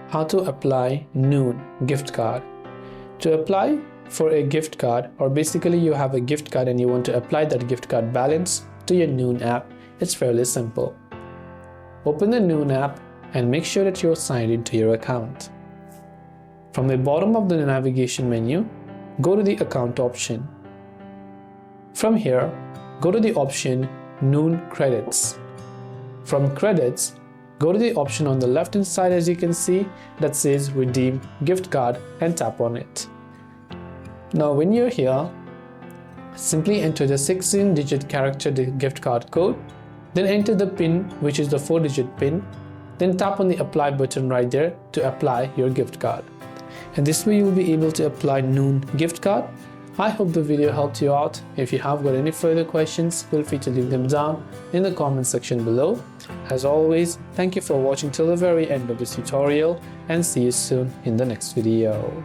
how to apply Noon gift card. To apply for a gift card, or basically you have a gift card and you want to apply that gift card balance to your Noon app, it's fairly simple. Open the Noon app and make sure that you're signed into your account. From the bottom of the navigation menu, go to the account option. From here, go to the option Noon Credits. From Credits, go to the option on the left hand side, as you can see, that says Redeem Gift Card, and tap on it. Now when you're here, simply enter the 16-digit character gift card code, then enter the PIN, which is the 4-digit PIN, then tap on the Apply button right there to apply your gift card. And this way you'll be able to apply Noon gift card. I hope the video helped you out. If you have got any further questions, feel free to leave them down in the comment section below. As always, thank you for watching till the very end of this tutorial, and see you soon in the next video.